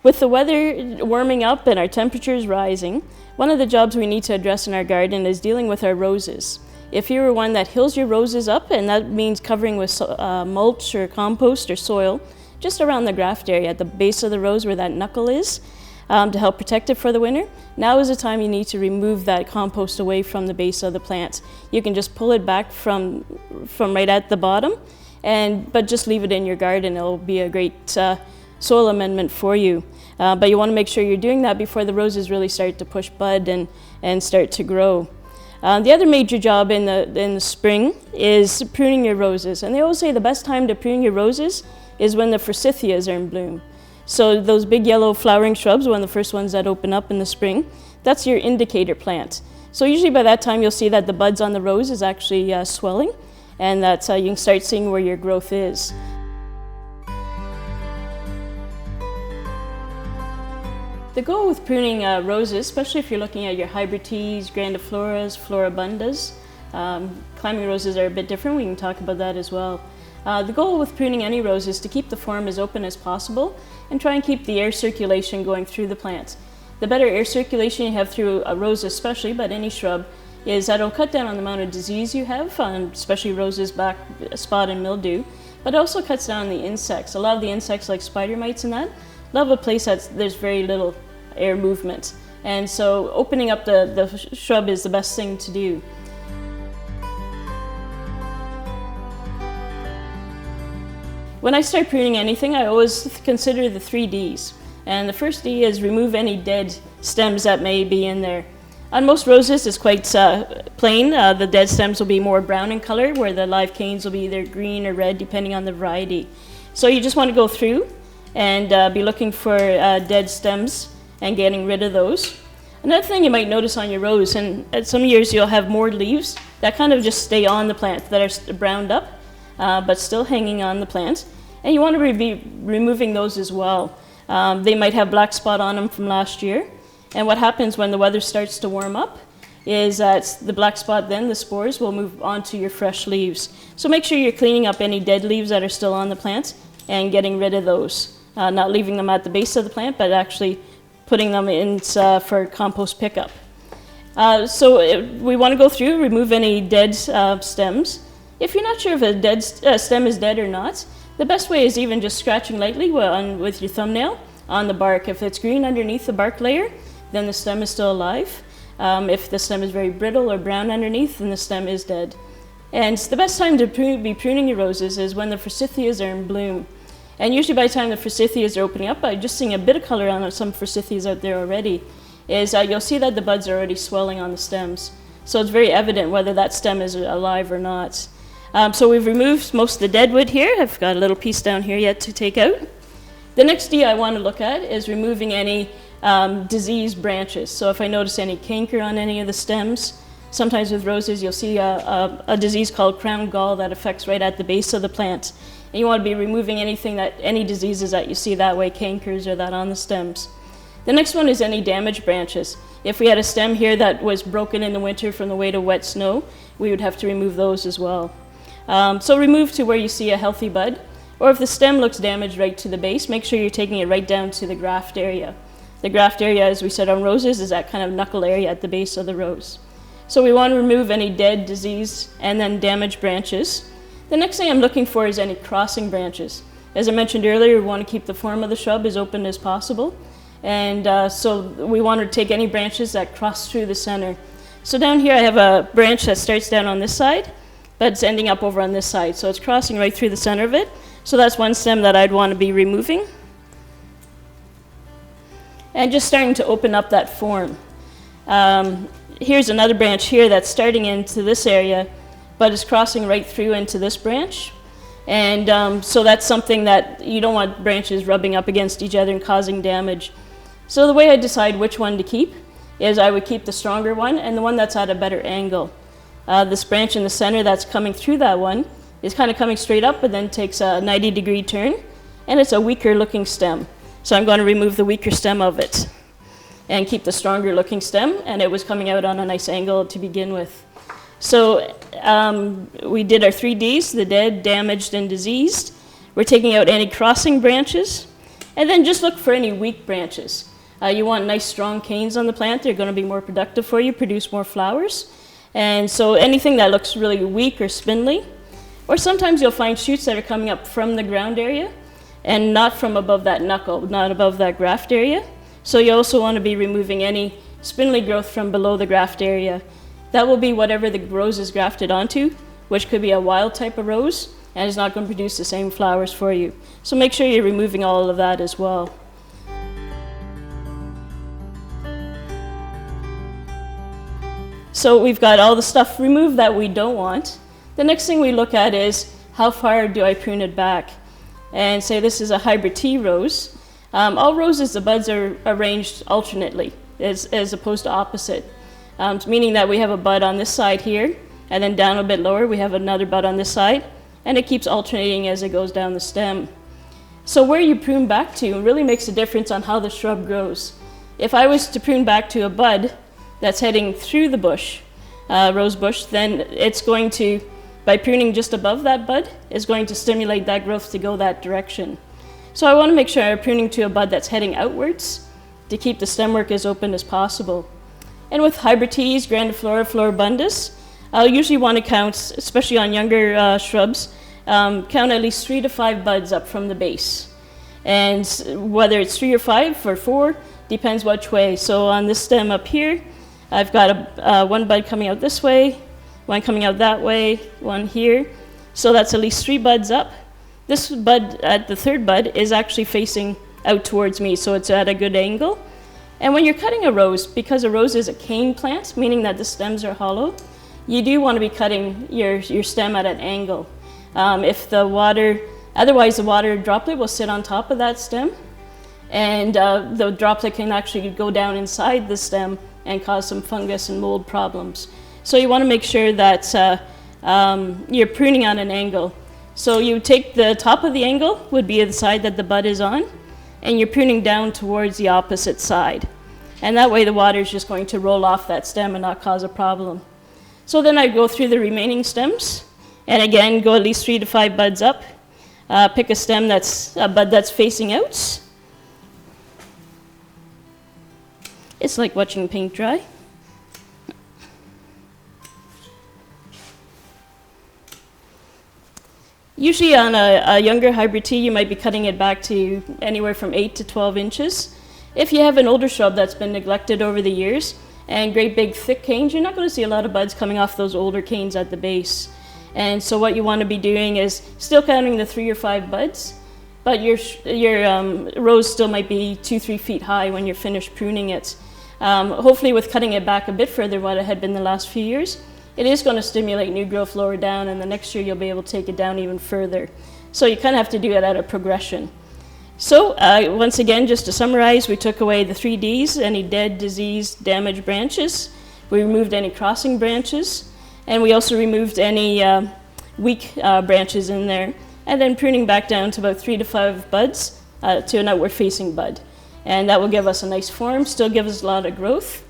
With the weather warming up and our temperatures rising, one of the jobs we need to address in our garden is dealing with our roses. If you're one that hills your roses up, and that means covering with mulch or compost or soil, just around the graft area at the base of the rose where that knuckle is, to help protect it for the winter, now is the time you need to remove that compost away from the base of the plant. You can just pull it back from right at the bottom, but just leave it in your garden. It'll be a great soil amendment for you. But you want to make sure you're doing that before the roses really start to push bud and start to grow. The other major job in the spring is pruning your roses. And they always say the best time to prune your roses is when the forsythias are in bloom. So those big yellow flowering shrubs, one of the first ones that open up in the spring, that's your indicator plant. So usually by that time you'll see that the buds on the rose is actually swelling, and that's how you can start seeing where your growth is. The goal with pruning roses, especially if you're looking at your hybrid teas, grandifloras, floribundas, climbing roses are a bit different. We can talk about that as well. The goal with pruning any rose is to keep the form as open as possible and try and keep the air circulation going through the plant. The better air circulation you have through a rose especially, but any shrub, is that it'll cut down on the amount of disease you have, especially roses, black spot and mildew, but it also cuts down on the insects. A lot of the insects like spider mites and that love a place there's very little air movement. And so opening up the shrub is the best thing to do. When I start pruning anything, I always consider the 3 Ds. And the first D is remove any dead stems that may be in there. On most roses, it's quite plain. The dead stems will be more brown in color, where the live canes will be either green or red, depending on the variety. So you just want to go through and be looking for dead stems and getting rid of those. Another thing you might notice on your rose, and at some years you'll have more leaves that kind of just stay on the plant, that are browned up, but still hanging on the plant. And you want to be removing those as well. They might have black spot on them from last year. And what happens when the weather starts to warm up is that the black spot, then the spores will move onto your fresh leaves. So make sure you're cleaning up any dead leaves that are still on the plant and getting rid of those. Not leaving them at the base of the plant, but actually putting them in for compost pickup. We want to go through, remove any dead stems. If you're not sure if a dead stem is dead or not, the best way is even just scratching lightly with your thumbnail on the bark. If it's green underneath the bark layer, then the stem is still alive. If the stem is very brittle or brown underneath, then the stem is dead. And the best time to be pruning your roses is when the forsythias are in bloom. And usually by the time the forsythias are opening up, by just seeing a bit of color on some forsythias out there already, is you'll see that the buds are already swelling on the stems. So it's very evident whether that stem is alive or not. So we've removed most of the dead wood here. I've got a little piece down here yet to take out. The next D I want to look at is removing any diseased branches. So if I notice any canker on any of the stems, sometimes with roses you'll see a disease called crown gall that affects right at the base of the plant. And you want to be removing any diseases that you see that way, cankers or that on the stems. The next one is any damaged branches. If we had a stem here that was broken in the winter from the weight of wet snow, we would have to remove those as well. So remove to where you see a healthy bud, or if the stem looks damaged right to the base, make sure you're taking it right down to the graft area. The graft area, as we said on roses, is that kind of knuckle area at the base of the rose. So we want to remove any dead, diseased, and then damaged branches. The next thing I'm looking for is any crossing branches. As I mentioned earlier, we want to keep the form of the shrub as open as possible. And so we want to take any branches that cross through the center. So down here I have a branch that starts down on this side, but it's ending up over on this side. So it's crossing right through the center of it. So that's one stem that I'd want to be removing. And just starting to open up that form. Here's another branch here that's starting into this area, but is crossing right through into this branch. And so that's something that you don't want branches rubbing up against each other and causing damage. So the way I decide which one to keep is I would keep the stronger one and the one that's at a better angle. This branch in the center that's coming through that one is kind of coming straight up, but then takes a 90-degree turn, and it's a weaker looking stem. So I'm going to remove the weaker stem of it and keep the stronger looking stem, and it was coming out on a nice angle to begin with. So we did our 3 Ds, the dead, damaged, and diseased. We're taking out any crossing branches, And then just look for any weak branches. You want nice strong canes on the plant. They're going to be more productive for you, produce more flowers. And so anything that looks really weak or spindly, or sometimes you'll find shoots that are coming up from the ground area and not from above that knuckle, not above that graft area. So you also want to be removing any spindly growth from below the graft area. That will be whatever the rose is grafted onto, which could be a wild type of rose, and is not going to produce the same flowers for you. So make sure you're removing all of that as well. So we've got all the stuff removed that we don't want. The next thing we look at is how far do I prune it back? And say this is a hybrid tea rose. All roses, the buds are arranged alternately as opposed to opposite, meaning that we have a bud on this side here, and then down a bit lower we have another bud on this side, and it keeps alternating as it goes down the stem. So where you prune back to really makes a difference on how the shrub grows. If I was to prune back to a bud that's heading through the bush, rose bush, then it's going to, by pruning just above that bud, is going to stimulate that growth to go that direction. So I want to make sure I'm pruning to a bud that's heading outwards to keep the stem work as open as possible. And with hybrid teas, grandiflora, floribundus, I'll usually want to count, especially on younger shrubs, count at least 3 to 5 buds up from the base. And whether it's 3 or 5 or 4, depends which way. So on this stem up here, I've got one bud coming out this way, one coming out that way, one here. So that's at least 3 buds up. This bud, at the third bud, is actually facing out towards me, so it's at a good angle. And when you're cutting a rose, because a rose is a cane plant, meaning that the stems are hollow, you do want to be cutting your stem at an angle. If the water, otherwise the water droplet will sit on top of that stem, and the droplet can actually go down inside the stem and cause some fungus and mold problems. So you want to make sure that you're pruning on an angle. So you take the top of the angle, would be the side that the bud is on, and you're pruning down towards the opposite side. And that way the water is just going to roll off that stem and not cause a problem. So then I go through the remaining stems, and again go at least 3 to 5 buds up. Pick a stem a bud that's facing out. It's like watching paint dry. Usually on a younger hybrid tea, you might be cutting it back to anywhere from 8 to 12 inches. If you have an older shrub that's been neglected over the years and great big thick canes, you're not going to see a lot of buds coming off those older canes at the base. And so what you want to be doing is still counting the 3 or 5 buds, but your rose still might be 2-3 feet high when you're finished pruning it. Hopefully with cutting it back a bit further what it had been the last few years, it is going to stimulate new growth lower down, and the next year you'll be able to take it down even further. So you kind of have to do it at a progression. So once again, just to summarize, we took away the 3 Ds, any dead, diseased, damaged branches. We removed any crossing branches, and we also removed any weak branches in there. And then pruning back down to about 3 to 5 buds to an outward facing bud. And that will give us a nice form, still give us a lot of growth,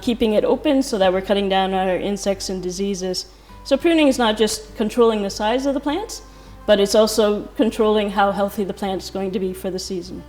keeping it open so that we're cutting down on our insects and diseases. So pruning is not just controlling the size of the plant, but it's also controlling how healthy the plant is going to be for the season.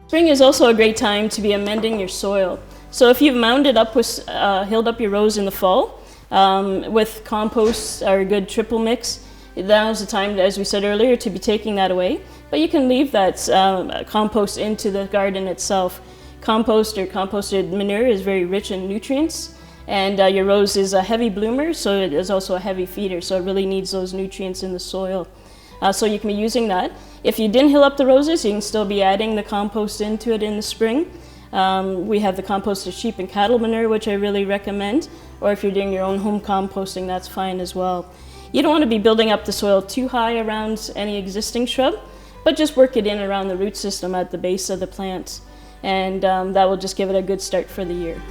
Spring is also a great time to be amending your soil. So if you've mounded up with, hilled up your rows in the fall with compost or a good triple mix, now's the time, as we said earlier, to be taking that away. But you can leave that compost into the garden itself. Compost or composted manure is very rich in nutrients, and your rose is a heavy bloomer, so it is also a heavy feeder, so it really needs those nutrients in the soil. So you can be using that. If you didn't hill up the roses, you can still be adding the compost into it in the spring. We have the composted sheep and cattle manure, which I really recommend, or if you're doing your own home composting, that's fine as well. You don't want to be building up the soil too high around any existing shrub, but just work it in around the root system at the base of the plant, and that will just give it a good start for the year.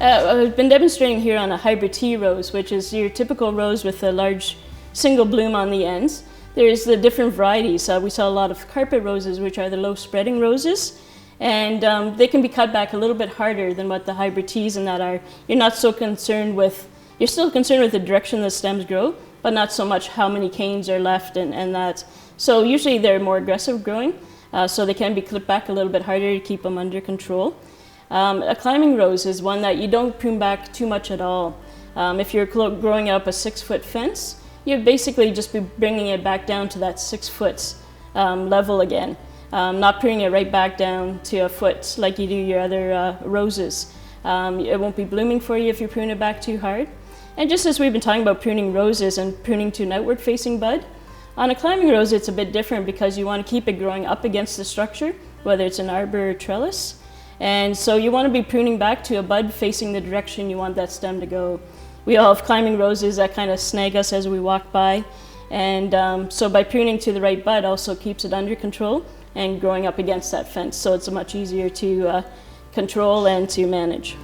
I've been demonstrating here on a hybrid tea rose, which is your typical rose with a large single bloom on the ends. There's the different varieties. We saw a lot of carpet roses, which are the low spreading roses, And they can be cut back a little bit harder than what the hybrid teas and that are. You're not so concerned with, you're still concerned with the direction the stems grow, but not so much how many canes are left and that. So usually they're more aggressive growing, so they can be clipped back a little bit harder to keep them under control. A climbing rose is one that you don't prune back too much at all. If you're growing up a 6-foot fence, you'd basically just be bringing it back down to that 6-foot level again. Not pruning it right back down to a foot like you do your other roses. It won't be blooming for you if you prune it back too hard. And just as we've been talking about pruning roses and pruning to an outward facing bud, on a climbing rose it's a bit different because you want to keep it growing up against the structure, whether it's an arbor or trellis. And so you want to be pruning back to a bud facing the direction you want that stem to go. We all have climbing roses that kind of snag us as we walk by. And so by pruning to the right bud also keeps it under control and growing up against that fence. So it's much easier to control and to manage.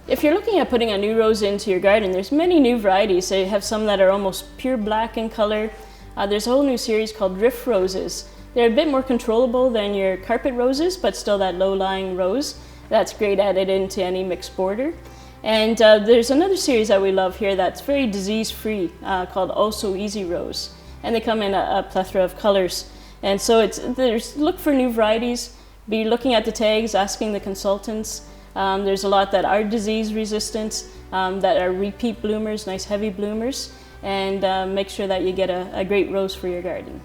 If you're looking at putting a new rose into your garden, there's many new varieties. They have some that are almost pure black in color. There's a whole new series called drift roses. They're a bit more controllable than your carpet roses, but still that low-lying rose. That's great added into any mixed border. And there's another series that we love here that's very disease-free called Oso Easy Rose. And they come in a plethora of colors. And so look for new varieties, be looking at the tags, asking the consultants. There's a lot that are disease resistant, that are repeat bloomers, nice heavy bloomers, and make sure that you get a great rose for your garden.